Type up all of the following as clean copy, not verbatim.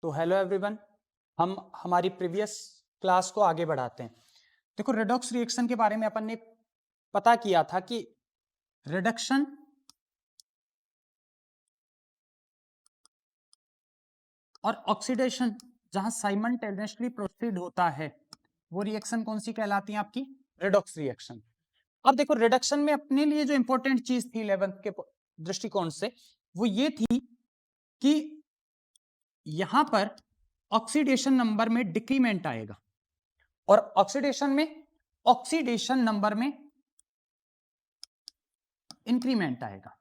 तो hello everyone, हम हमारी प्रीवियस क्लास को आगे बढ़ाते हैं। देखो, रेडॉक्स रिएक्शन के बारे में अपन ने पता किया था कि रिडक्शन और ऑक्सीडेशन जहां साइमल्टेनियसली प्रोसीड होता है वो रिएक्शन कौन सी कहलाती है? आपकी रेडॉक्स रिएक्शन। अब देखो, रिडक्शन में अपने लिए जो इंपॉर्टेंट चीज थी 11th के दृष्टिकोण से वो ये थी कि यहां पर ऑक्सीडेशन नंबर में डिक्रीमेंट आएगा और ऑक्सीडेशन नंबर में इंक्रीमेंट आएगा।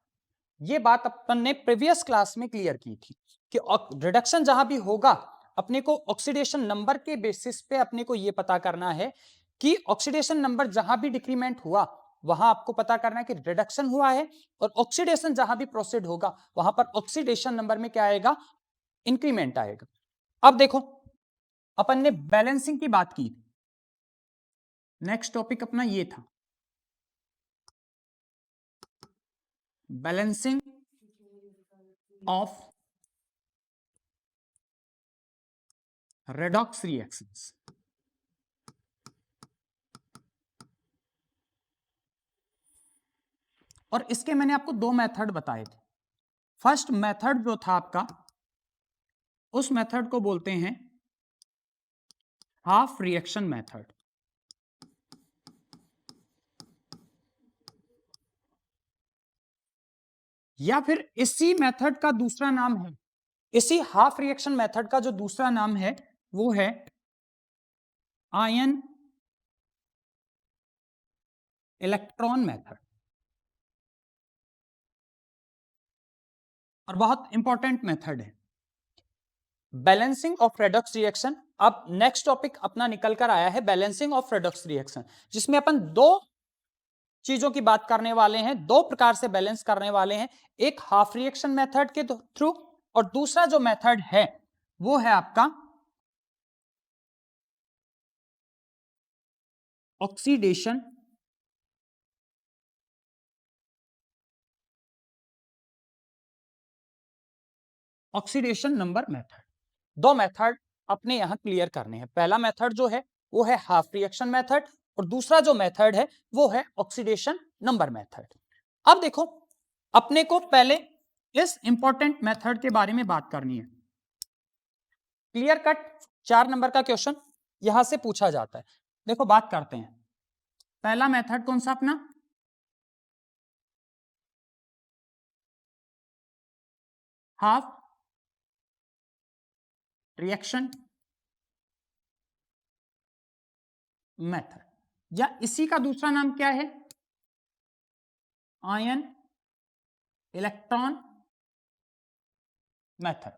ये बात अपन ने प्रीवियस क्लास में क्लियर की थी कि रिडक्शन जहां भी होगा अपने को ऑक्सीडेशन नंबर के बेसिस पे अपने को यह पता करना है कि ऑक्सीडेशन नंबर जहां भी डिक्रीमेंट हुआ वहां आपको पता करना है कि रिडक्शन हुआ है, और ऑक्सीडेशन जहां भी प्रोसीड होगा वहां पर ऑक्सीडेशन नंबर में क्या आएगा? इंक्रीमेंट आएगा। अब देखो, अपन ने बैलेंसिंग की बात की, नेक्स्ट टॉपिक अपना ये था बैलेंसिंग ऑफ रेडॉक्स रिएक्शंस। और इसके मैंने आपको दो मेथड बताए थे। फर्स्ट मेथड जो था आपका, उस मेथड को बोलते हैं हाफ रिएक्शन मेथड, या फिर इसी मेथड का दूसरा नाम है, इसी हाफ रिएक्शन मेथड का जो दूसरा नाम है वो है आयन इलेक्ट्रॉन मेथड। और बहुत इंपॉर्टेंट मेथड है बैलेंसिंग ऑफ रेडॉक्स रिएक्शन। अब नेक्स्ट टॉपिक अपना निकल कर आया है बैलेंसिंग ऑफ रेडॉक्स रिएक्शन, जिसमें अपन दो चीजों की बात करने वाले हैं, दो प्रकार से बैलेंस करने वाले हैं, एक हाफ रिएक्शन मेथड के थ्रू और दूसरा जो मेथड है वो है आपका ऑक्सीडेशन नंबर मेथड। दो मेथड अपने यहां क्लियर करने हैं। पहला मेथड जो है वो है हाफ रिएक्शन मेथड और दूसरा जो मेथड है वो है ऑक्सीडेशन नंबर मेथड। अब देखो, अपने को पहले इस इंपॉर्टेंट मेथड के बारे में बात करनी है। क्लियर कट 4 नंबर का क्वेश्चन यहां से पूछा जाता है। देखो, बात करते हैं। पहला मेथड कौन सा अपना? हाफ रिएक्शन मेथड, या इसी का दूसरा नाम क्या है? Ion electron method.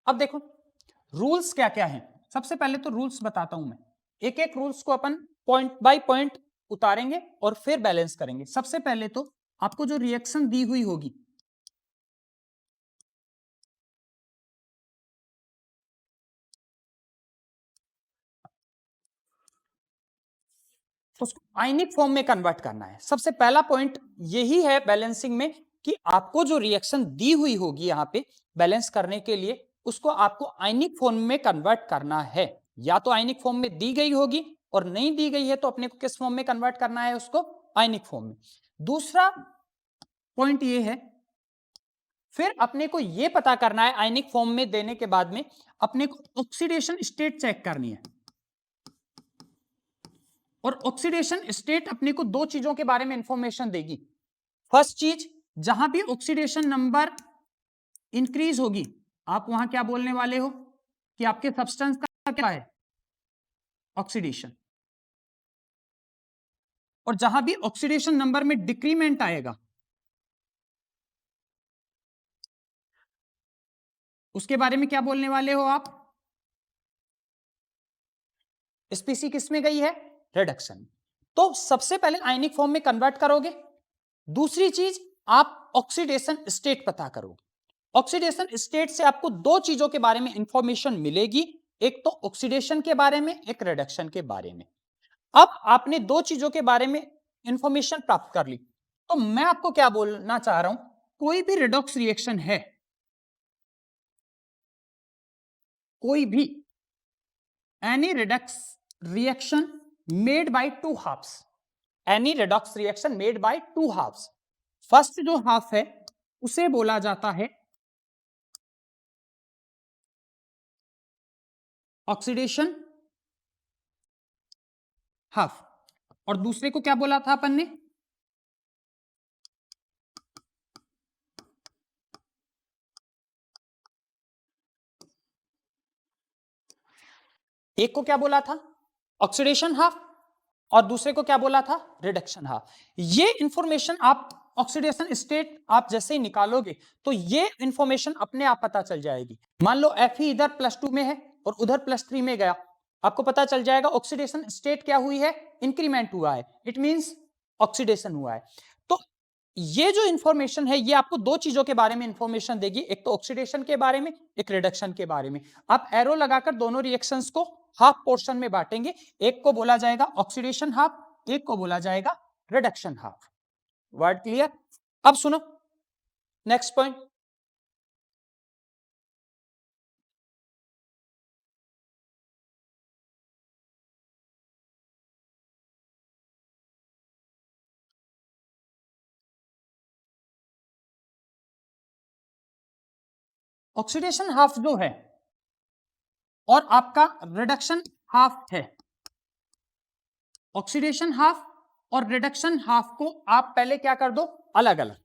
अब देखो, रूल्स क्या क्या हैं। सबसे पहले तो रूल्स बताता हूं मैं, एक एक रूल्स को अपन पॉइंट बाय पॉइंट उतारेंगे और फिर बैलेंस करेंगे। सबसे पहले तो आपको जो रिएक्शन दी हुई होगी उसको आयनिक फॉर्म में कन्वर्ट करना है। सबसे पहला पॉइंट यही है बैलेंसिंग में कि आपको जो रिएक्शन दी हुई होगी यहां पे बैलेंस करने के लिए, उसको आपको आयनिक फॉर्म में कन्वर्ट करना है। या तो आयनिक फॉर्म में दी गई होगी और नहीं दी गई है तो अपने को किस फॉर्म में कन्वर्ट करना है? उसको आयनिक फॉर्म में। दूसरा पॉइंट ये है, फिर अपने को यह पता करना है आयनिक फॉर्म में देने के बाद में अपने को ऑक्सीडेशन स्टेट चेक करनी है। और ऑक्सीडेशन स्टेट अपने को दो चीजों के बारे में इंफॉर्मेशन देगी। फर्स्ट चीज, जहां भी ऑक्सीडेशन नंबर इंक्रीज होगी आप वहां क्या बोलने वाले हो कि आपके सब्सटेंस का क्या है? ऑक्सीडेशन। और जहां भी ऑक्सीडेशन नंबर में डिक्रीमेंट आएगा उसके बारे में क्या बोलने वाले हो आप? स्पीसी किस में गई है? रिडक्शन। तो सबसे पहले आयनिक फॉर्म में कन्वर्ट करोगे। दूसरी चीज, आप ऑक्सीडेशन स्टेट पता करोगे। ऑक्सीडेशन स्टेट से आपको दो चीजों के बारे में इंफॉर्मेशन मिलेगी, एक तो ऑक्सीडेशन के बारे में, एक रिडक्शन के बारे में। अब आपने दो चीजों के बारे में इंफॉर्मेशन प्राप्त कर ली, तो मैं आपको क्या बोलना चाह रहा हूं, कोई भी रिडॉक्स रिएक्शन है कोई भी any redox reaction made by two halves, any redox reaction made by two halves, first जो हाफ है उसे बोला जाता है ऑक्सीडेशन हाफ, और दूसरे को क्या बोला था अपन ने, एक को क्या बोला था ऑक्सीडेशन हाफ और दूसरे को क्या बोला था रिडक्शन हाफ। ये इंफॉर्मेशन आप ऑक्सीडेशन स्टेट आप जैसे ही निकालोगे तो ये इंफॉर्मेशन अपने आप पता चल जाएगी। मान लो Fe इधर +2 में है और उधर +3 में गया, आपको पता चल जाएगा ऑक्सीडेशन स्टेट क्या हुई है, इंक्रीमेंट हुआ है, इट मींस ऑक्सीडेशन हुआ है। तो ये जो इंफॉर्मेशन है ये आपको दो चीजों के बारे में इंफॉर्मेशन देगी, एक तो ऑक्सीडेशन के बारे में, एक रिडक्शन के बारे में। आप एरो लगाकर दोनों रिएक्शंस को हाफ पोर्शन में बांटेंगे, एक को बोला जाएगा ऑक्सीडेशन हाफ, एक को बोला जाएगा रिडक्शन हाफ। Word clear? अब सुनो नेक्स्ट पॉइंट, ऑक्सीडेशन हाफ जो है और आपका रिडक्शन हाफ है, ऑक्सीडेशन हाफ और रिडक्शन हाफ को आप पहले क्या कर दो अलग अलग,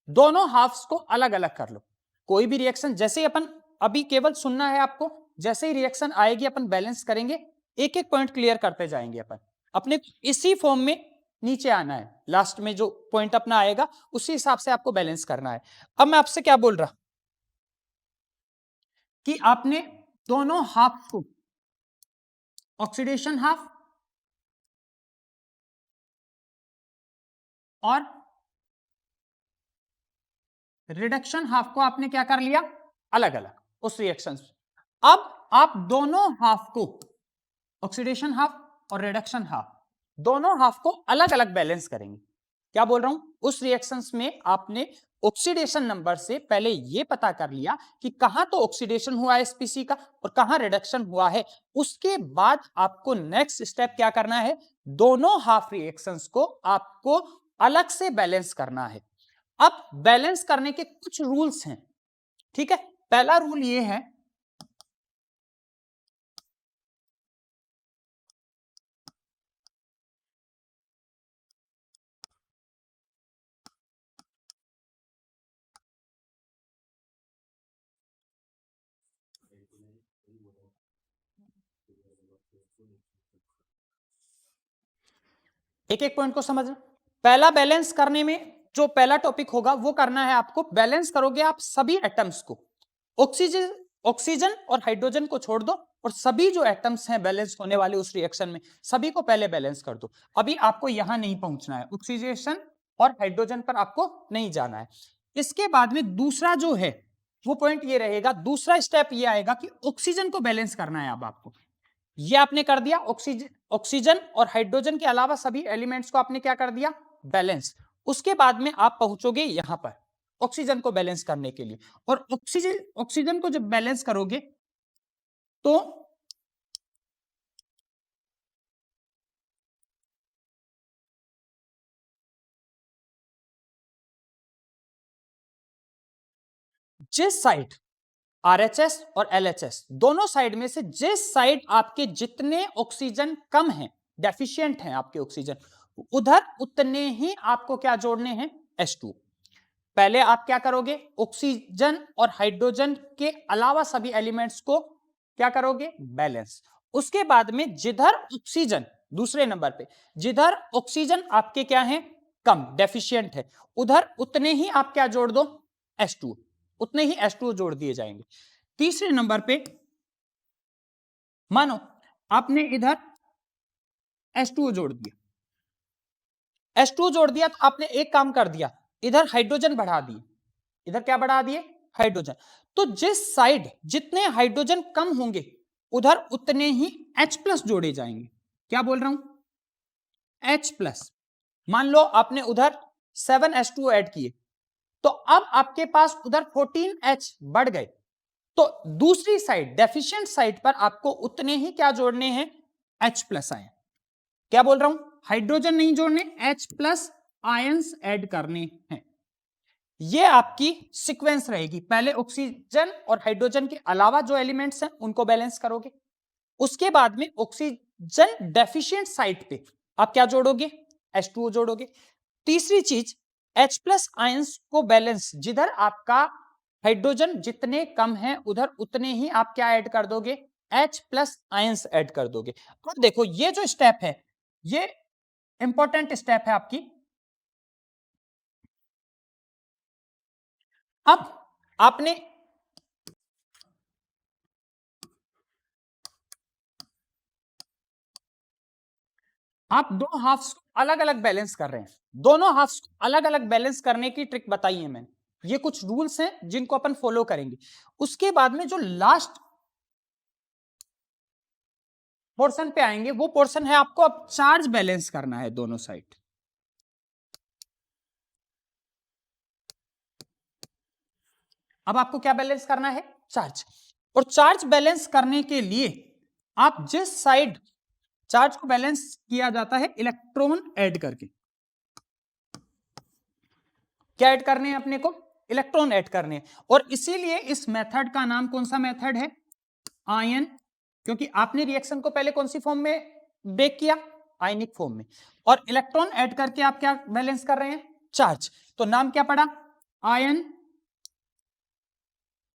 दोनों हाफ्स को अलग अलग कर लो। कोई भी रिएक्शन जैसे ही अपन, अभी केवल सुनना है आपको, जैसे ही रिएक्शन आएगी अपन बैलेंस करेंगे, एक एक पॉइंट क्लियर करते जाएंगे अपन, अपने इसी फॉर्म में नीचे आना है, लास्ट में जो पॉइंट अपना आएगा उसी हिसाब से आपको बैलेंस करना है। अब मैं आपसे क्या बोल रहा कि आपने दोनों हाफ को, ऑक्सीडेशन हाफ और रिडक्शन हाफ को आपने क्या कर लिया अलग अलग उस रिएक्शन से। अब आप दोनों हाफ को, ऑक्सीडेशन हाफ और रिडक्शन हाफ, दोनों हाफ को अलग अलग बैलेंस करेंगे। क्या बोल रहा हूं, उस रिएक्शंस में आपने ऑक्सीडेशन नंबर से पहले यह पता कर लिया कि कहां तो ऑक्सीडेशन हुआ है एसपीसी का और कहां रिडक्शन हुआ है, उसके बाद आपको नेक्स्ट स्टेप क्या करना है, दोनों हाफ रिएक्शंस को आपको अलग से बैलेंस करना है। अब बैलेंस करने के कुछ रूल्स हैं, ठीक है। पहला रूल ये है, एक एक पॉइंट को समझना। पहला बैलेंस करने में जो पहला टॉपिक होगा वो करना है आपको, बैलेंस करोगे आप सभी एटम्स को, ऑक्सीजन ऑक्सीजन और हाइड्रोजन को छोड़ दो और सभी जो एटम्स हैं बैलेंस होने वाले उस रिएक्शन में सभी को पहले बैलेंस कर दो। अभी आपको यहां नहीं पहुंचना है, ऑक्सीडेशन और हाइड्रोजन पर आपको नहीं जाना है। इसके बाद में दूसरा जो है वो पॉइंट ये रहेगा, दूसरा स्टेप ये आएगा कि ऑक्सीजन को बैलेंस करना है। अब आपको ये आपने कर दिया, ऑक्सीजन ऑक्सीजन और हाइड्रोजन के अलावा सभी एलिमेंट्स को आपने क्या कर दिया बैलेंस। उसके बाद में आप पहुंचोगे यहां पर ऑक्सीजन को बैलेंस करने के लिए, और ऑक्सीजन ऑक्सीजन को जब बैलेंस करोगे तो जिस साइड आरएचएस और एलएचएस दोनों साइड में से जिस साइड आपके जितने ऑक्सीजन कम हैं, डेफिशिएंट हैं आपके ऑक्सीजन, उधर उतने ही आपको क्या जोड़ने हैं H2। पहले आप क्या करोगे, ऑक्सीजन और हाइड्रोजन के अलावा सभी एलिमेंट्स को क्या करोगे बैलेंस। उसके बाद में जिधर ऑक्सीजन, दूसरे नंबर पे जिधर ऑक्सीजन आपके क्या है कम डेफिशिएंट है, उधर उतने ही आप क्या जोड़ दो H2, उतने ही H2 जोड़ दिए जाएंगे। तीसरे नंबर पे मानो आपने इधर H2 जोड़ दिया, H2 जोड़ दिया तो आपने एक काम कर दिया, इधर हाइड्रोजन बढ़ा दिए, इधर क्या बढ़ा दिए हाइड्रोजन। तो जिस साइड जितने हाइड्रोजन कम होंगे उधर उतने ही H+ जोड़े जाएंगे। क्या बोल रहा हूं H+। मान लो आपने उधर 7H2 ऐड किए तो अब आपके पास उधर 14H बढ़ गए, तो दूसरी साइड डेफिशिएंट साइड पर आपको उतने ही क्या जोड़ने हैं, H+ आयन। क्या बोल रहा हूं, हाइड्रोजन नहीं जोड़ने, H+ आयंस ऐड करने हैं। ये आपकी सीक्वेंस रहेगी, पहले ऑक्सीजन और हाइड्रोजन के अलावा जो एलिमेंट्स हैं उनको बैलेंस करोगे, उसके बाद में ऑक्सीजन डेफिशिएंट साइट पे आप क्या जोड़ोगे, H2O जोड़ोगे। तीसरी चीज H+ आयंस को बैलेंस, जिधर आपका हाइड्रोजन जितने कम है उधर उतने ही आप क्या ऐड कर दोगे, H+ आयंस ऐड कर दोगे। और देखो ये जो स्टेप है ये इंपॉर्टेंट स्टेप है आपकी। अब आपने आप दो हाफ्स को अलग अलग बैलेंस कर रहे हैं, दोनों हाफ्स को अलग अलग बैलेंस करने की ट्रिक बताई है मैंने, ये कुछ रूल्स हैं जिनको अपन फॉलो करेंगे। उसके बाद में जो लास्ट पोर्शन पे आएंगे वो पोर्शन है आपको अब चार्ज बैलेंस करना है दोनों साइड। अब आपको क्या बैलेंस करना है, चार्ज। और चार्ज बैलेंस करने के लिए आप जिस साइड चार्ज को बैलेंस किया जाता है इलेक्ट्रॉन ऐड करके, क्या ऐड करने हैं अपने को, इलेक्ट्रॉन ऐड करने हैं। और इसीलिए इस मेथड का नाम कौन सा मेथड है, आयन, क्योंकि आपने रिएक्शन को पहले कौन सी फॉर्म में ब्रेक किया, आयनिक फॉर्म में, और इलेक्ट्रॉन ऐड करके आप क्या बैलेंस कर रहे हैं, चार्ज। तो नाम क्या पड़ा, आयन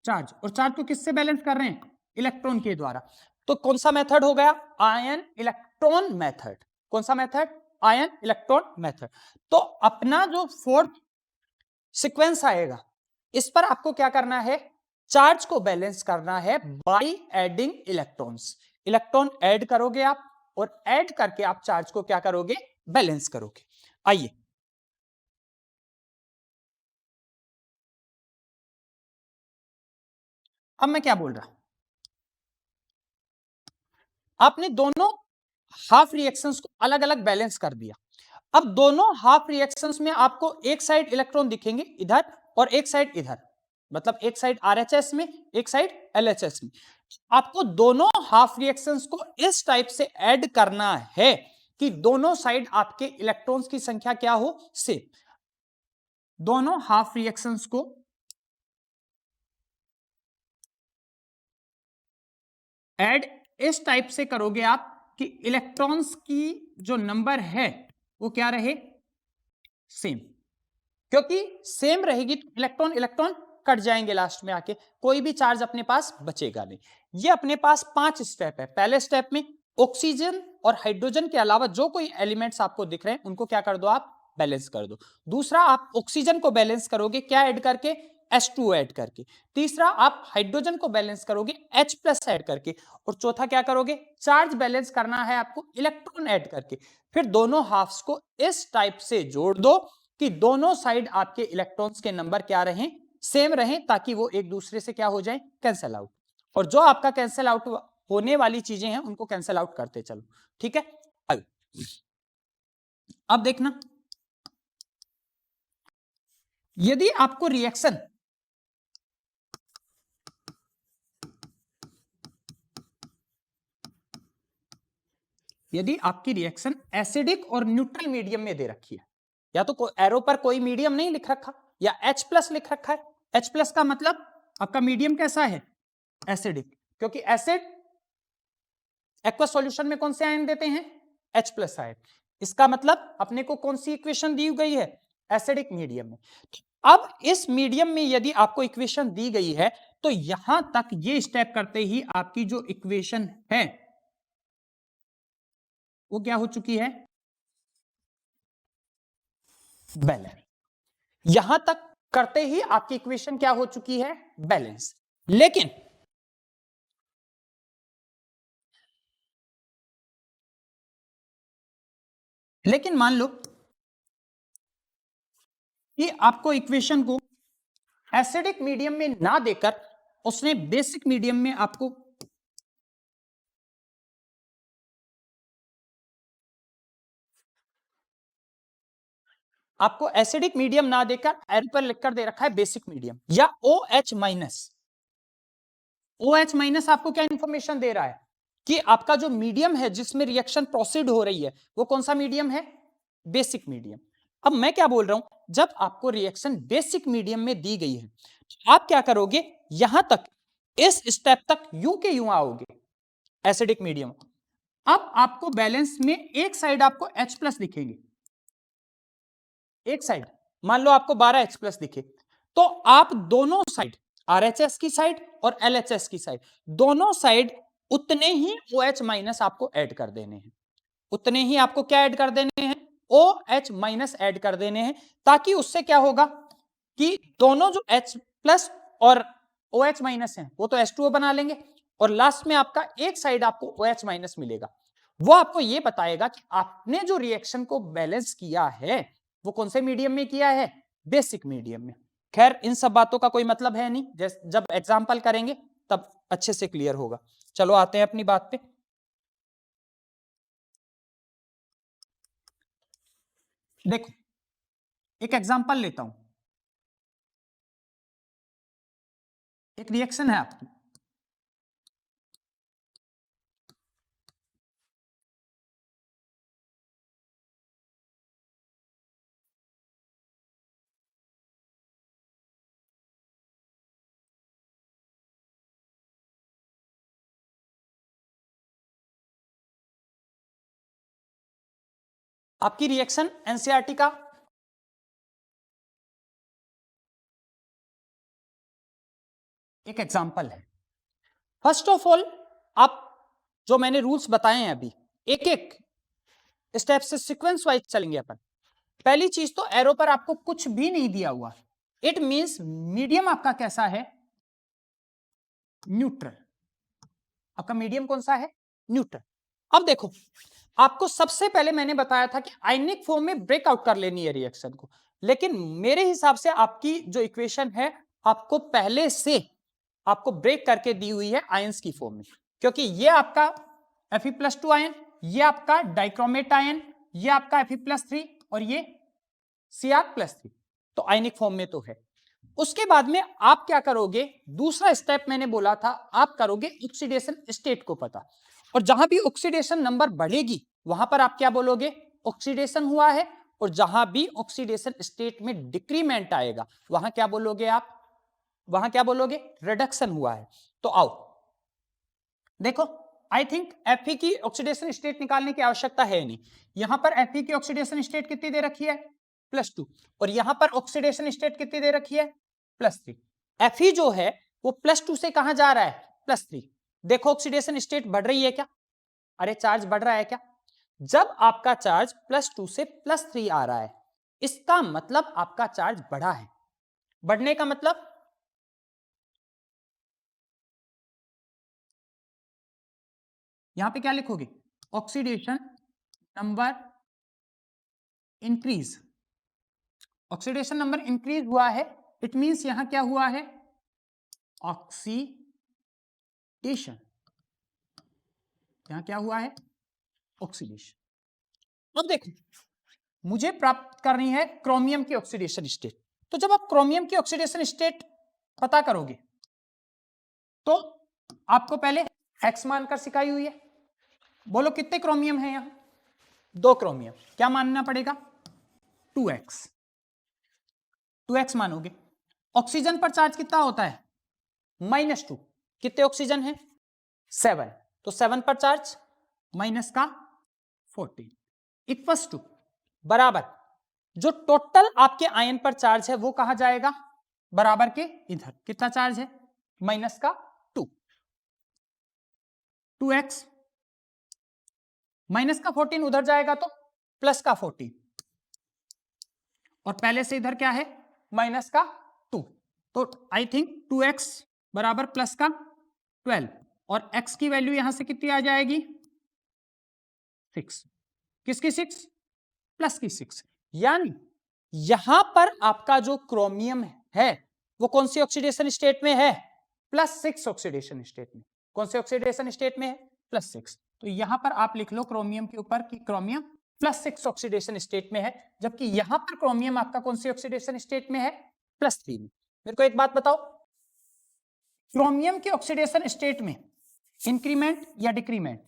चार्ज। और चार्ज को किससे बैलेंस कर रहे हैं, इलेक्ट्रॉन के द्वारा। तो कौन सा मेथड हो गया, आयन इलेक्ट्रॉन मेथड। कौन सा मेथड, आयन इलेक्ट्रॉन मेथड। तो अपना जो फोर्थ सीक्वेंस आएगा इस पर आपको क्या करना है, चार्ज को बैलेंस करना है by adding electrons. Electron add करोगे आप और ऐड करके आप चार्ज को क्या करोगे, बैलेंस करोगे। आइए अब मैं क्या बोल रहा, आपने दोनों हाफ रिएक्शंस को अलग अलग बैलेंस कर दिया। अब दोनों हाफ रिएक्शंस में आपको एक साइड इलेक्ट्रॉन दिखेंगे इधर और एक साइड इधर, मतलब एक साइड RHS में एक साइड LHS में। आपको दोनों हाफ रिएक्शंस को इस टाइप से ऐड करना है कि दोनों साइड आपके इलेक्ट्रॉन्स की संख्या क्या हो, सेम। दोनों हाफ रिएक्शंस को ऐड इस टाइप से करोगे आप कि इलेक्ट्रॉन्स की जो नंबर है वो क्या रहे, सेम। क्योंकि सेम रहेगी तो इलेक्ट्रॉन इलेक्ट्रॉन कट जाएंगे लास्ट में आके, कोई भी चार्ज अपने पास बचेगा नहीं। ये अपने पास 5 स्टेप है। पहले स्टेप में ऑक्सीजन और हाइड्रोजन के अलावा जो कोई एलिमेंट्स आपको दिख रहे हैं उनको क्या कर दो, आप बैलेंस कर दो। दूसरा आप ऑक्सीजन को बैलेंस करोगे क्या ऐड करके, H2 ऐड करके। तीसरा आप हाइड्रोजन को बैलेंस करोगे H+ ऐड करके। और चौथा क्या करोगे, चार्ज बैलेंस करना है आपको इलेक्ट्रॉन ऐड करके। फिर दोनों हाफ्स को इस टाइप से जोड़ दो कि दोनों साइड आपके इलेक्ट्रॉन्स के नंबर क्या रहें, सेम रहें, ताकि वो एक दूसरे से क्या हो जाए, कैंसिल आउट। और जो आपका कैंसिल आउट होने वाली चीजें हैं उनको कैंसिल आउट करते चलो, ठीक है। अब देखना, यदि आपको रिएक्शन यदि आपकी रिएक्शन एसिडिक और न्यूट्रल मीडियम में दे रखी है, या तो एरो पर कोई मीडियम नहीं लिख रखा या H+ लिख रखा है, H+ का मतलब आपका मीडियम कैसा है, एसिडिक, क्योंकि एसिड एक्वस सॉल्यूशन में कौन से आयन देते हैं, H+ आयन। इसका मतलब अपने को कौन सी इक्वेशन दी गई है, एसिडिक मीडियम में। अब इस मीडियम में यदि आपको इक्वेशन दी गई है तो यहां तक ये स्टेप करते ही आपकी जो इक्वेशन है वो क्या हो चुकी है, बैलेंस। यहां तक करते ही आपकी इक्वेशन क्या हो चुकी है, बैलेंस। लेकिन मान लो कि आपको इक्वेशन को एसिडिक मीडियम में ना देकर उसने बेसिक मीडियम में आपको एसिडिक मीडियम ना देकर एरो पर लिखकर दे रखा है बेसिक मीडियम या OH-। OH माइनस आपको क्या इंफॉर्मेशन दे रहा है कि आपका जो मीडियम है जिसमें रिएक्शन प्रोसीड हो रही है वो कौन सा मीडियम है, बेसिक मीडियम। अब मैं क्या बोल रहा हूं, जब आपको रिएक्शन बेसिक मीडियम में दी गई है तो आप क्या करोगे, यहां तक इस स्टेप तक यूं के यूं आओगे एसिडिक मीडियम। अब आपको बैलेंस में एक साइड आपको H प्लस दिखेंगे, एक साइड मान लो आपको 12 H प्लस दिखे, तो आप दोनों साइड RHS की साइड और LHS की साइड दोनों साइड उतने ही OH माइनस आपको ऐड कर देने हैं, उतने ही आपको क्या ऐड कर देने हैं, OH माइनस ऐड कर देने हैं, ताकि उससे क्या होगा कि दोनों जो H प्लस और OH माइनस हैं वो तो H2O बना लेंगे और लास्ट में आपका एक साइड आपको OH माइनस मिलेगा। वो आपको ये बताएगा कि आपने जो रिएक्शन को बैलेंस किया है वो कौन से मीडियम में किया है, बेसिक मीडियम में। खैर इन सब बातों का कोई मतलब है नहीं, जब एग्जाम्पल करेंगे तब अच्छे से क्लियर होगा। चलो आते हैं अपनी बात पे। देखो एक एग्जाम्पल लेता हूं, एक रिएक्शन है आपकी, आपकी रिएक्शन एनसीईआरटी का एक एग्जाम्पल है। फर्स्ट ऑफ ऑल आप जो मैंने रूल्स बताए हैं अभी एक एक स्टेप से सीक्वेंस वाइज चलेंगे अपन। पहली चीज तो एरो पर आपको कुछ भी नहीं दिया हुआ, इट मींस मीडियम आपका कैसा है, न्यूट्रल। आपका मीडियम कौन सा है, न्यूट्रल। अब देखो आपको सबसे पहले मैंने बताया था कि आयनिक फॉर्म में ब्रेकआउट कर लेनी है रिएक्शन को, लेकिन मेरे हिसाब से आपकी जो इक्वेशन है आपको पहले से आपको ब्रेक करके दी हुई है आयंस की फॉर्म में, क्योंकि ये आपका Fe+2 आयन, ये आपका डाइक्रोमेट आयन, ये आपका Fe+3 और ये Cr+3, तो आयनिक फॉर्म में तो है। उसके बाद में आप क्या करोगे, दूसरा स्टेप मैंने बोला था आप करोगे ऑक्सीडेशन स्टेट को पता, और जहां भी ऑक्सीडेशन नंबर बढ़ेगी वहां पर आप क्या बोलोगे, ऑक्सीडेशन हुआ है, और जहां भी ऑक्सीडेशन स्टेट में डिक्रीमेंट आएगा वहां क्या बोलोगे आप, वहां क्या बोलोगे, रिडक्शन हुआ है। तो आओ देखो, आई थिंक Fe की ऑक्सीडेशन स्टेट निकालने की आवश्यकता है नहीं, यहां पर Fe की ऑक्सीडेशन स्टेट कितनी दे रखी है, +2, और यहां पर ऑक्सीडेशन स्टेट कितनी दे रखी है, +3। Fe जो है वो +2 से कहां जा रहा है, +3। देखो ऑक्सीडेशन स्टेट बढ़ रही है क्या, अरे चार्ज बढ़ रहा है क्या, जब आपका चार्ज +2 से +3 आ रहा है इसका मतलब आपका चार्ज बढ़ा है। बढ़ने का मतलब यहां पे क्या लिखोगे, oxidation number increase, oxidation number increase हुआ है, इट मींस यहां क्या हुआ है, ऑक्सीडेशन, यहां क्या हुआ है, ऑक्सीडेशन। अब देखो मुझे प्राप्त करनी है क्रोमियम की ऑक्सीडेशन स्टेट, तो जब आप क्रोमियम की ऑक्सीडेशन स्टेट पता करोगे तो आपको पहले एक्स मानकर सिखाई हुई है, बोलो कितने क्रोमियम है यहां, 2 क्रोमियम, क्या मानना पड़ेगा, 2x, 2x मानोगे। ऑक्सीजन पर चार्ज कितना होता है, -2, कितने ऑक्सीजन है, 7, तो 7 पर चार्ज माइनस का 14 इक्वल्स टू बराबर जो टोटल आपके आयन पर चार्ज है वो कहां जाएगा, बराबर के इधर, कितना चार्ज है, माइनस का 2, 2x माइनस का 14 उधर जाएगा तो प्लस का 14, और पहले से इधर क्या है, माइनस का 2, तो आई थिंक 2x बराबर प्लस का 12, और x की वैल्यू यहां से कितनी आ जाएगी, 6, किसकी 6, प्लस की 6, यानी यहां पर आपका जो क्रोमियम है वो कौन सी ऑक्सीडेशन स्टेट में है, +6 ऑक्सीडेशन स्टेट में, कौन से ऑक्सीडेशन स्टेट में है, +6, तो यहां पर आप लिख लो क्रोमियम के ऊपर कि क्रोमियम +6 ऑक्सीडेशन स्टेट में है, जबकि यहां पर क्रोमियम आपका कौन सी ऑक्सीडेशन स्टेट में है, +3 में। मेरे को एक बात बताओ, क्रोमियम के ऑक्सीडेशन स्टेट में इंक्रीमेंट या डिक्रीमेंट?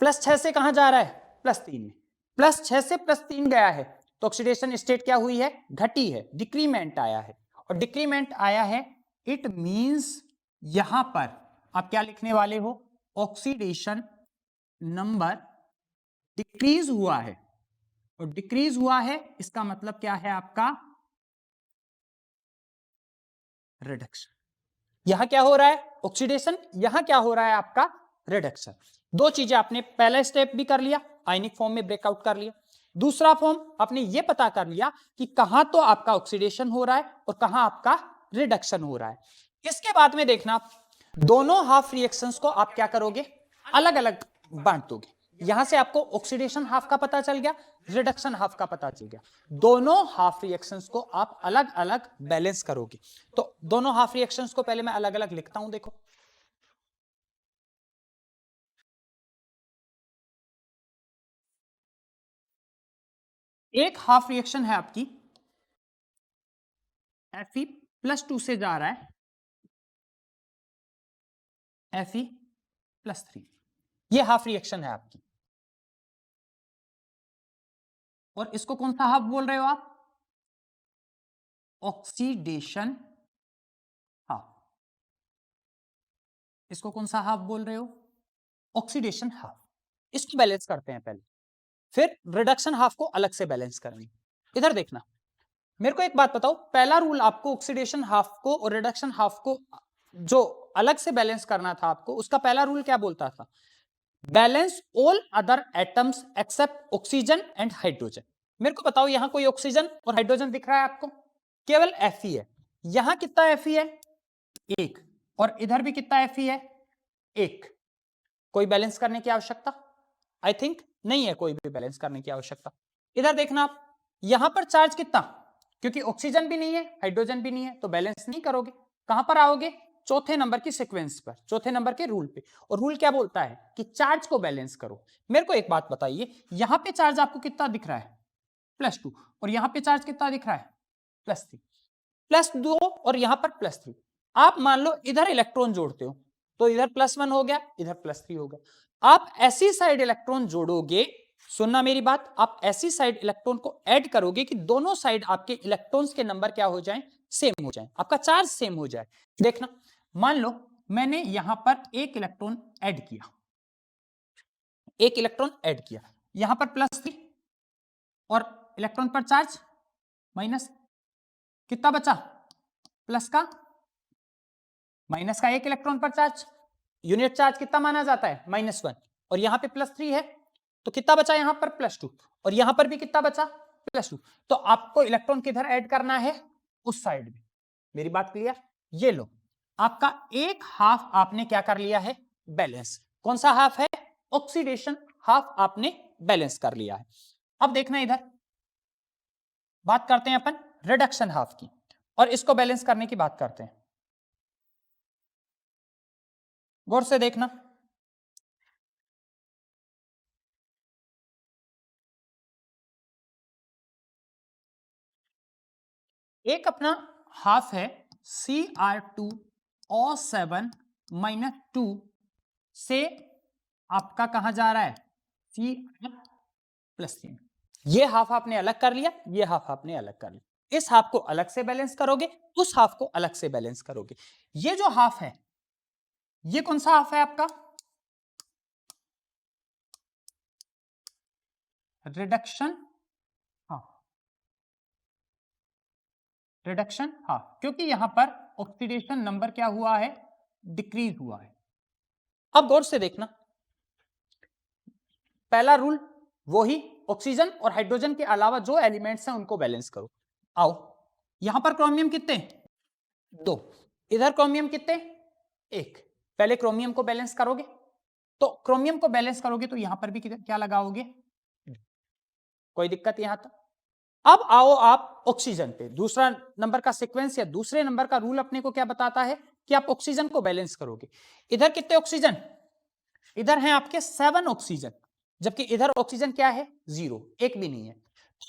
+6 से कहां जा रहा है? +3 में। +6 से +3 गया है तो ऑक्सीडेशन स्टेट क्या हुई है? घटी है, डिक्रीमेंट आया है। और डिक्रीमेंट आया है, इट मींस यहां पर आप क्या लिखने वाले हो? ऑक्सीडेशन नंबर डिक्रीज हुआ है। और डिक्रीज हुआ है इसका मतलब क्या है आपका? रिडक्शन। यहां क्या हो रहा है? ऑक्सीडेशन। यहां क्या हो रहा है आपका? रिडक्शन। दो चीजें आपने पहला स्टेप भी कर लिया, आयनिक फॉर्म में ब्रेकआउट कर लिया। दूसरा फॉर्म आपने ये पता कर लिया कि कहां तो आपका ऑक्सीडेशन हो रहा है और कहां आपका रिडक्शन हो रहा है। इसके बाद में देखना, दोनों हाफ रिएक्शंस को आप क्या करोगे? अलग अलग बांट दोगे। यहां से आपको ऑक्सीडेशन हाफ का पता चल गया, रिडक्शन हाफ का पता चल गया। दोनों हाफ रिएक्शंस को आप अलग अलग बैलेंस करोगे। तो दोनों हाफ रिएक्शंस को पहले मैं अलग अलग लिखता हूं। देखो, एक हाफ रिएक्शन है आपकी Fe+2 से जा रहा है Fe+3। ये हाफ रिएक्शन है आपकी। और इसको कौन सा हाफ बोल रहे हो आप? Oxidation half. इसको कौन सा हाफ बोल रहे हो? Oxidation half. इसको बैलेंस करते हैं पहले, फिर रिडक्शन हाफ को अलग से बैलेंस करेंगे। इधर देखना, मेरे को एक बात बताओ, पहला रूल आपको ऑक्सीडेशन हाफ को और रिडक्शन हाफ को जो अलग से बैलेंस करना था आपको, उसका पहला रूल क्या बोलता था? Balance all other atoms except oxygen and hydrogen. मेरे को बताओ, यहां कोई ऑक्सीजन और हाइड्रोजन दिख रहा है आपको? केवल Fe है। यहां कितना Fe है? 1। और इधर भी कितना Fe है? 1। कोई बैलेंस करने की आवश्यकता? आई थिंक नहीं है कोई भी बैलेंस करने की आवश्यकता। इधर देखना आप, यहां पर चार्ज कितना? क्योंकि ऑक्सीजन भी नहीं है, हाइड्रोजन भी नहीं है, तो बैलेंस नहीं करोगे। कहां पर आओगे? चौथे नंबर की सीक्वेंस पर, चौथे नंबर के रूल पे। और रूल क्या बोलता है? कि चार्ज को बैलेंस करो। मेरे को एक बात बताइए, यहां पे चार्ज आपको कितना दिख रहा है? +2। और यहां पे चार्ज कितना दिख रहा है? +3। +2 और यहां पर +3। आप मान लो इधर इलेक्ट्रॉन जोड़ते हो तो इधर +1 हो गया, इधर +3 हो गया। आप ऐसी साइड इलेक्ट्रॉन जोड़ोगे, सुनना मेरी बात, आप ऐसी साइड इलेक्ट्रॉन को ऐड करोगे कि दोनों साइड आपके इलेक्ट्रॉन्स के नंबर क्या हो जाएं? सेम हो जाएं, आपका चार्ज सेम हो जाए। देखना, मान लो मैंने यहां पर एक इलेक्ट्रॉन ऐड किया, एक इलेक्ट्रॉन ऐड किया, यहां पर +3 और इलेक्ट्रॉन पर चार्ज माइनस। कितना बचा? प्लस का माइनस का एक इलेक्ट्रॉन पर चार्ज। यूनिट चार्ज कितना माना जाता है? -1। और यहां पे +3 है तो कितना बचा? यहां पर +2। और यहां पर भी कितना बचा? +2। तो आपको इलेक्ट्रॉन किधर ऐड करना है? उस साइड में। मेरी बात क्लियर? ये लो, आपका एक हाफ आपने क्या कर लिया है? बैलेंस। कौन सा हाफ है? ऑक्सीडेशन हाफ आपने बैलेंस कर लिया है। अब देखना, इधर बात करते हैं अपन रिडक्शन हाफ की, और इसको बैलेंस करने की बात करते हैं। गौर से देखना, एक अपना हाफ है Cr2O7 -2 से आपका कहां जा रहा है? Cr+3। ये हाफ आपने अलग कर लिया, ये हाफ आपने अलग कर लिया। इस हाफ को अलग से बैलेंस करोगे, उस हाफ को अलग से बैलेंस करोगे। ये जो हाफ है, ये कौन सा हाफ है आपका? Reduction half. रिडक्शन हाफ, क्योंकि यहां पर ऑक्सीडेशन नंबर क्या हुआ है? डिक्रीज हुआ है। अब गौर से देखना, पहला रूल वही, ऑक्सीजन और हाइड्रोजन के अलावा जो एलिमेंट्स हैं उनको बैलेंस करो। आओ, यहां पर क्रोमियम कितने? 2। इधर क्रोमियम कितने? 1। पहले क्रोमियम को बैलेंस करोगे, तो क्रोमियम को बैलेंस करोगे तो यहां पर भी क्या लगाओगे? कोई दिक्कत यहां तक? अब आओ आप ऑक्सीजन पे। दूसरा नंबर का सीक्वेंस या दूसरे नंबर का रूल अपने को क्या बताता है? कि आप ऑक्सीजन को बैलेंस करोगे। इधर कितने ऑक्सीजन? इधर हैं आपके 7 ऑक्सीजन, जबकि इधर ऑक्सीजन क्या है? 0, एक भी नहीं है।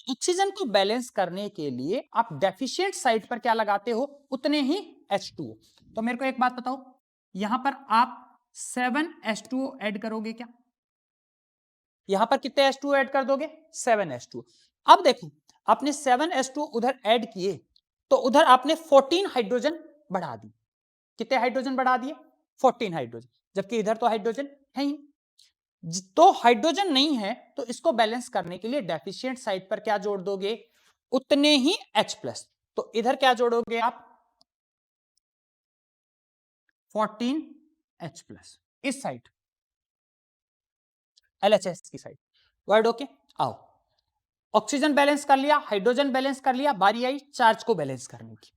ऑक्सीजन को बैलेंस करने के लिए आप डेफिशिएंट साइड पर क्या लगाते हो, उतने ही H2O। तो मेरे को एक बात बताओ, यहां पर आप 7 H2O ऐड करोगे क्या? यहां पर कितने H2O ऐड कर दोगे? 7 H2O। अब देखो, आपने 7 H2O उधर ऐड किए तो उधर आपने 14 हाइड्रोजन बढ़ा दी। कितने हाइड्रोजन बढ़ा दिए? 14 हाइड्रोजन, जबकि इधर तो हाइड्रोजन है ही। तो हाइड्रोजन नहीं है तो इसको बैलेंस करने के लिए डेफिशिएंट साइड पर क्या जोड़ दोगे? उतने ही H+। तो इधर क्या जोड़ोगे आप? 14H+, इस साइड LHS की साइड। Word okay? आओ, ऑक्सीजन बैलेंस कर लिया, हाइड्रोजन बैलेंस कर लिया, बारी आई चार्ज को बैलेंस करने की।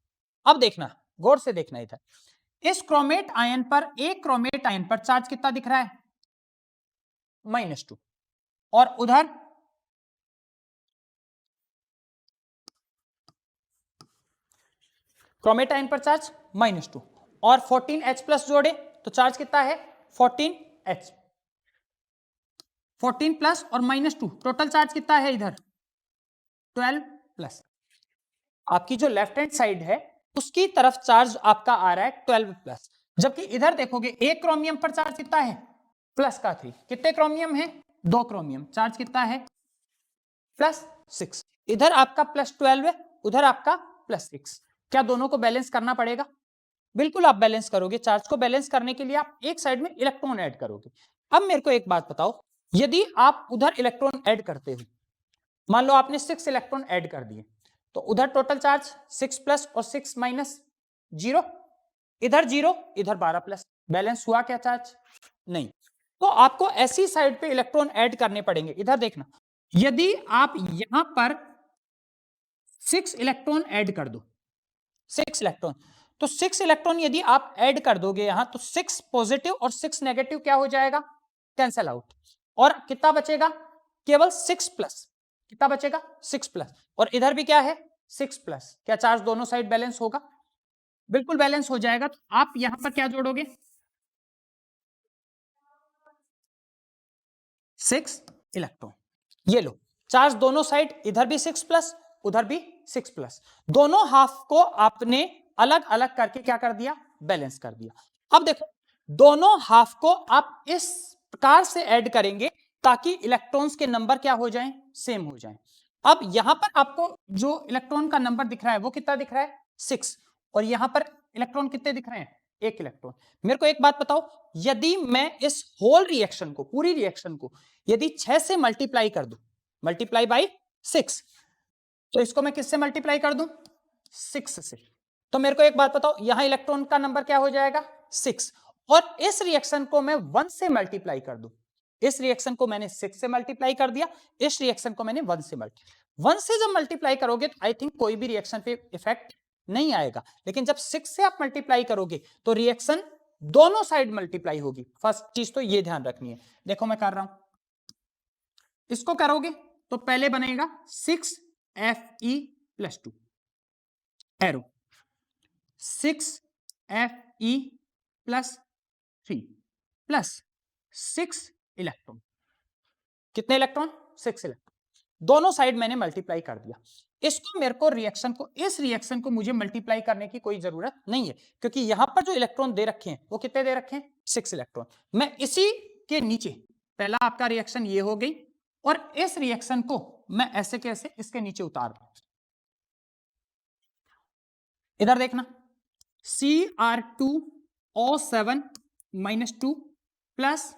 अब देखना, गौर से देखना, इधर इस क्रोमेट आयन पर, एक क्रोमेट आयन पर चार्ज कितना दिख रहा है? -2। और उधर क्रोमेट आयन पर चार्ज -2 और 14H+ जोड़े तो चार्ज कितना है? 14H। 14+ और -2 टोटल चार्ज कितना है इधर? 12+। आपकी जो लेफ्ट हैंड साइड है उसकी तरफ चार्ज आपका आ रहा है 12+, जबकि इधर देखोगे एक क्रोमियम पर चार्ज कितना है? प्लस का 3। कितने क्रोमियम है? 2 क्रोमियम, चार्ज कितना है? +6। इधर आपका +12 है, उधर आपका +6। क्या दोनों को बैलेंस करना पड़ेगा? बिल्कुल आप बैलेंस करोगे। चार्ज को बैलेंस करने के लिए आप एक साइड में इलेक्ट्रॉन ऐड करोगे। अब मेरे को एक बात बताओ, यदि आप उधर इलेक्ट्रॉन ऐड करते हो, मान लो आपने 6 इलेक्ट्रॉन ऐड कर दिए, तो उधर टोटल चार्ज 6+ और 6- 0, इधर 0, इधर 12+, बैलेंस हुआ क्या चार्ज? नहीं। तो आपको ऐसी साइड पे इलेक्ट्रॉन ऐड करने पड़ेंगे। इधर देखना, यदि आप यहां पर 6 इलेक्ट्रॉन ऐड कर दो, 6 इलेक्ट्रॉन, तो 6 इलेक्ट्रॉन यदि आप ऐड कर दोगे यहां, तो 6 पॉजिटिव और 6 नेगेटिव क्या हो जाएगा? Cancel out. और कितना बचेगा? केवल 6+। कितना बचेगा? 6+। और इधर भी क्या है? 6+। क्या चार्ज दोनों साइड बैलेंस होगा? बिल्कुल बैलेंस हो जाएगा। तो आप यहां पर क्या जोड़ोगे? 6 इलेक्ट्रॉन। ये लो, चार्ज दोनों साइड, इधर भी 6+, उधर भी 6+, दोनों हाफ को आपने अलग अलग करके क्या कर दिया? बैलेंस कर दिया। अब देखो, दोनों हाफ को आप इस प्रकार से ऐड करेंगे ताकि इलेक्ट्रॉन्स के नंबर क्या हो जाएं? सेम हो जाएं। अब यहां पर आपको जो इलेक्ट्रॉन का नंबर दिख रहा है वो कितना दिख रहा है? 6। और यहां पर इलेक्ट्रॉन कितने दिख रहे हैं? 1 इलेक्ट्रॉन। मेरे को एक बात बताओ, यदि मैं इस होल रिएक्शन को, पूरी रिएक्शन को यदि 6 से मल्टीप्लाई कर दूं, मल्टीप्लाई बाई 6, तो इसको मैं किससे मल्टीप्लाई कर दूं? 6 से। तो मेरे को एक बात बताओ, यहां इलेक्ट्रॉन का नंबर क्या हो जाएगा? 6। और इस रिएक्शन को मैं 1 से मल्टीप्लाई कर दूं, इस रिएक्शन को मैंने 6 से मल्टीप्लाई कर दिया, इस रिएक्शन को मैंने 1 से मल्टीप्लाई। 1 से जब मल्टीप्लाई करोगे तो आई थिंक कोई भी रिएक्शन पे इफेक्ट नहीं आएगा, लेकिन जब 6 से आप मल्टीप्लाई करोगे तो रिएक्शन दोनों साइड मल्टीप्लाई होगी। फर्स्ट चीज तो ये ध्यान रखनी है। देखो मैं कर रहा हूं, इसको करोगे तो पहले बनेगा 6Fe+2 arrow, 6Fe+3 plus 6 electron. कितने इलेक्ट्रॉन? 6 इलेक्ट्रॉन। दोनों साइड मैंने मल्टीप्लाई कर दिया। इसको मेरे को रिएक्शन को, इस रिएक्शन को मुझे मल्टीप्लाई करने की कोई जरूरत नहीं है, क्योंकि यहां पर जो इलेक्ट्रॉन दे रखे हैं वो कितने दे रखे हैं? 6 इलेक्ट्रॉन। मैं इसी के नीचे, पहला आपका रिएक्शन ये हो गई, और इस रिएक्शन को मैं ऐसे कैसे इसके नीचे उतार दूं। इधर देखना, Cr2O7-2 plus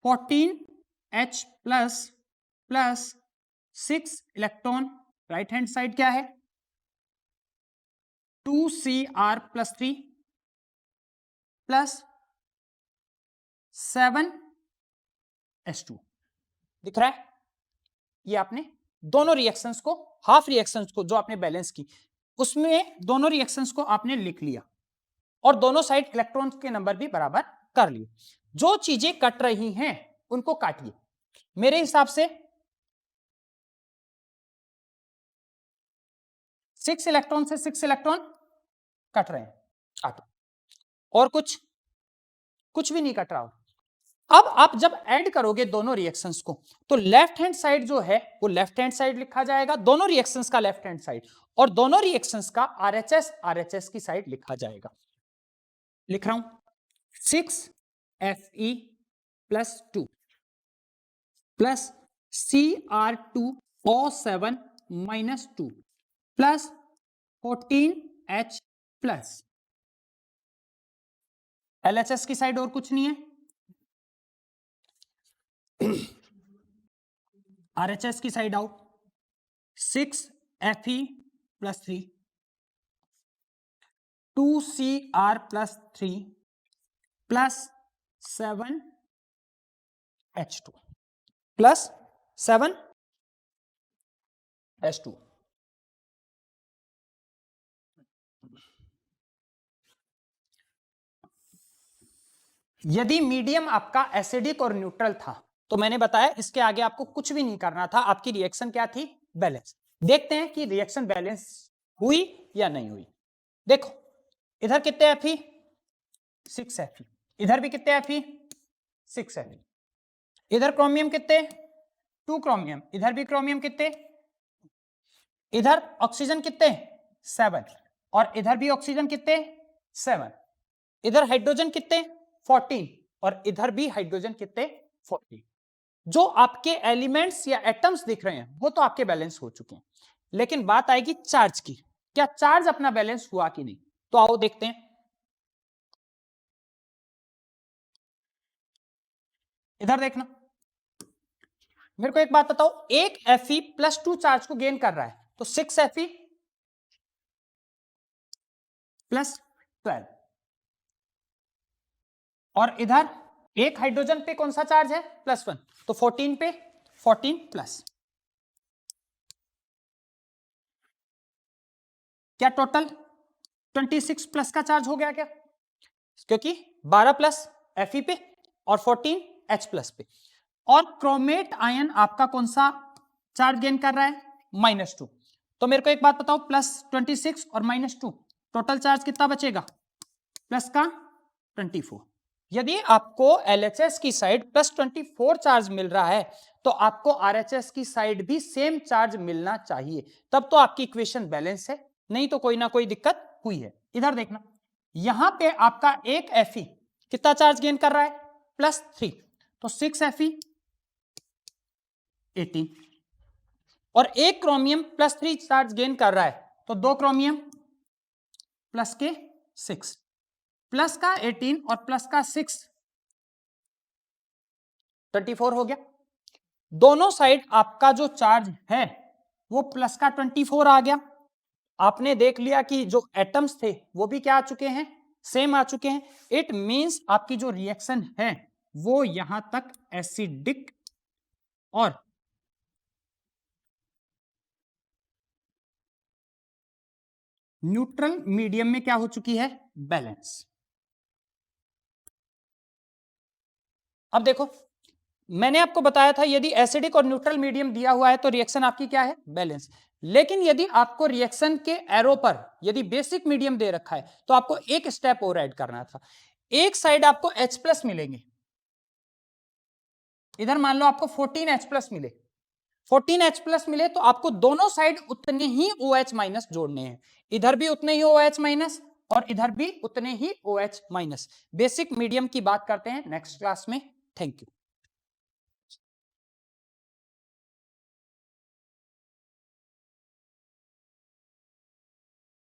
14H+ plus 6 electron, right hand side क्या है? 2Cr+3 प्लस 7H2 दिख रहा है? ये आपने दोनों रिएक्शंस को, हाफ रिएक्शंस को जो आपने बैलेंस की, उसमें दोनों रिएक्शंस को आपने लिख लिया और दोनों साइड इलेक्ट्रॉन के नंबर भी बराबर कर लिए। जो चीजें कट रही हैं उनको काटिए। मेरे हिसाब से 6 इलेक्ट्रॉन से 6 इलेक्ट्रॉन कट रहे हैं, काटो। और कुछ भी नहीं कट रहा हो, अब आप जब ऐड करोगे दोनों रिएक्शंस को तो लेफ्ट हैंड साइड जो है वो लेफ्ट हैंड साइड लिखा जाएगा, दोनों रिएक्शंस का लेफ्ट हैंड साइड, और दोनों रिएक्शंस का आरएचएस की साइड लिखा जाएगा। लिख रहा हूं 6Fe plus 2 plus Cr2O7 minus 2 plus 14H plus LHS की साइड और कुछ नहीं है, RHS की साइड आओ 6Fe plus 3 2Cr plus 3 plus 7H2 plus 7H2। यदि मीडियम आपका एसिडिक और न्यूट्रल था तो मैंने बताया इसके आगे आपको कुछ भी नहीं करना था, आपकी रिएक्शन क्या थी, बैलेंस। देखते हैं कि रिएक्शन बैलेंस हुई या नहीं हुई। देखो इधर कितने Fe 6Fe, इधर भी कितने Fe 6Fe, इधर क्रोमियम कितने 2 क्रोमियम, इधर भी क्रोमियम कितने, इधर ऑक्सीजन कितने 7 और इधर भी ऑक्सीजन कितने 7, इधर हाइड्रोजन कितने 14 और इधर भी हाइड्रोजन कितने 14। जो आपके एलिमेंट्स या एटम्स दिख रहे हैं वो तो आपके बैलेंस हो चुके हैं, लेकिन बात आएगी चार्ज की, क्या चार्ज अपना बैलेंस हुआ कि नहीं। तो आओ देखते हैं। इधर देखना, मेरे को एक बात बताओ, एक Fe प्लस 2 चार्ज को गेन कर रहा है तो 6Fe प्लस 12 और इधर एक हाइड्रोजन पे कौन सा चार्ज है +1 तो 14 पे 14 प्लस, क्या टोटल 26 प्लस का चार्ज हो गया क्या, क्योंकि 12 प्लस Fe पे और 14 H प्लस पे। और क्रोमेट आयन आपका कौन सा चार्ज गेन कर रहा है -2, तो मेरे को एक बात बताओ +26 और -2 टोटल चार्ज कितना बचेगा प्लस का 24। यदि आपको LHS की साइड +24 चार्ज मिल रहा है तो आपको RHS की साइड भी सेम चार्ज मिलना चाहिए, तब तो आपकी इक्वेशन बैलेंस है, नहीं तो कोई ना कोई दिक्कत हुई है। इधर देखना, यहां पे आपका एक Fe कितना चार्ज गेन कर रहा है +3 तो 6Fe 18 और एक क्रोमियम +3 चार्ज गेन कर रहा है तो 2 क्रोमियम प्लस के 6 प्लस का 18 और प्लस का 6 24 हो गया। दोनों साइड आपका जो चार्ज है वो प्लस का 24 आ गया। आपने देख लिया कि जो एटम्स थे वो भी क्या आ चुके हैं, सेम आ चुके हैं। इट मींस आपकी जो रिएक्शन है वो यहां तक एसिडिक और न्यूट्रल मीडियम में क्या हो चुकी है, बैलेंस। अब देखो मैंने आपको बताया था यदि एसिडिक और न्यूट्रल मीडियम दिया हुआ है तो रिएक्शन आपकी क्या है, बैलेंस। लेकिन यदि आपको रिएक्शन के एरो पर यदि बेसिक मीडियम दे रखा है तो आपको एक स्टेप और ऐड करना था। एक साइड आपको H+ मिलेंगे, इधर मान लो आपको 14H+ मिले, 14H+ मिले तो आपको दोनों साइड उतने ही OH- जोड़ने हैं, इधर भी उतने ही OH- और इधर भी उतने ही OH-। बेसिक मीडियम की बात करते हैं नेक्स्ट क्लास में। Thank you.